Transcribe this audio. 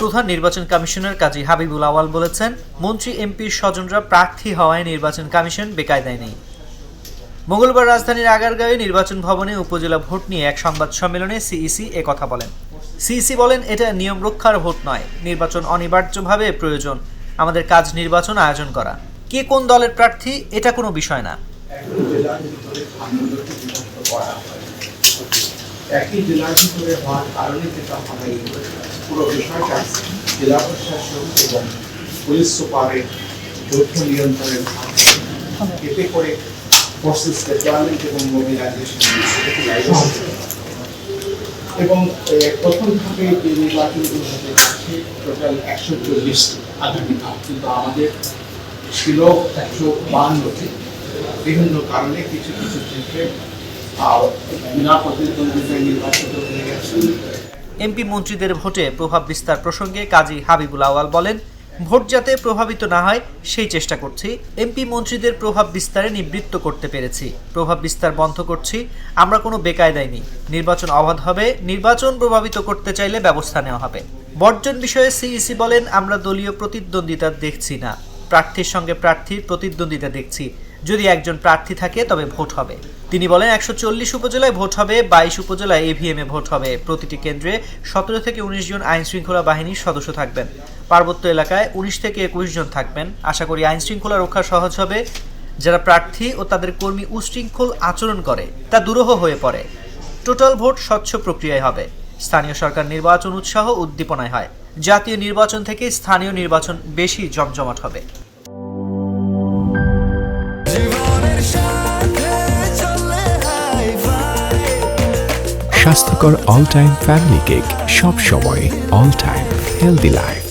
প্রধান নির্বাচন কমিশনার কাজী হাবিবুল আওয়াল বলেছেন, মন্ত্রী এমপির স্বজনরা প্রার্থী হওয়ায় নির্বাচন কমিশন বেকায়দায় নেই। মঙ্গলবার রাজধানীর আগারগাঁওয়ে নির্বাচন ভবনে উপজেলা ভোট নিয়ে এক সংবাদ সম্মেলনে সিইসি কথা বলেন। সিইসি বলেন, এটা নিয়ম রক্ষার ভোট নয়, নির্বাচন অনিবার্যভাবে প্রয়োজন। আমাদের কাজ নির্বাচন আয়োজন করা, কে কোন দলের প্রার্থী এটা কোনো বিষয় না। একই জেলার ভিতরে হওয়ার কারণে যেটা হয়, পুরো বিষয়টা জেলা প্রশাসন এবং পুলিশ সুপারের যৌথ নিয়ন্ত্রণের এতে করে ফোর্সেস ডেভেলপমেন্ট এবং মোবিলাইজেশন এবং প্রথম ধাপে যে নির্বাচনগুলো হতে যাচ্ছে টোটাল 140 আগামী ধাপ, কিন্তু আমাদের ছিল 152টি। বিভিন্ন কারণে কিছু কিছু ক্ষেত্রে এমপি মন্ত্রীদের ভোটে প্রভাব বিস্তার প্রসঙ্গে কাজী হাবিবুল আওয়াল বলেন, ভোট যাতে প্রভাবিত না হয় সেই চেষ্টা করছি। এমপি মন্ত্রীদের প্রভাব বিস্তারে নিবৃত্ত করতে পেরেছি, প্রভাব বিস্তার বন্ধ করছি। আমরা কোনো বেকায়দায় নেই। নির্বাচন অবাধ হবে, নির্বাচন প্রভাবিত করতে চাইলে ব্যবস্থা নেওয়া হবে। বর্জন বিষয়ে সিইসি বলেন, আমরা দলীয় প্রতিদ্বন্দ্বিতা দেখছি না, প্রার্থীর সঙ্গে প্রার্থীর প্রতিদ্বন্দ্বিতা দেখছি। যদি একজন প্রার্থী থাকে তবে ভোট হবে। তিনি বলেন, 140 উপজেলায় ভোট হবে, 22 উপজেলায় ইভিএমে ভোট হবে। প্রতিটি কেন্দ্রে 17 থেকে 19 জন আইন শৃঙ্খলা বাহিনীর সদস্য থাকবেন। পার্বত্য এলাকায় 19 থেকে 21 জন থাকবেন। আশা করি আইন শৃঙ্খলা রক্ষা সহজ হবে। যারা প্রার্থী ও তাদের কর্মী উশৃঙ্খল আচরণ করে তা দুরূহ হয়ে পড়ে। টোটাল ভোট স্বচ্ছ প্রক্রিয়ায় হবে। স্থানীয় সরকার নির্বাচন উৎসাহ উদ্দীপনায় হয়। জাতীয় নির্বাচন থেকে স্থানীয় নির্বাচন বেশি জমজমাট হবে। স্বাস্থ্যকর অল টাইম ফ্যামিলি কেক, সব সময় অল টাইম হেলদি লাইফ।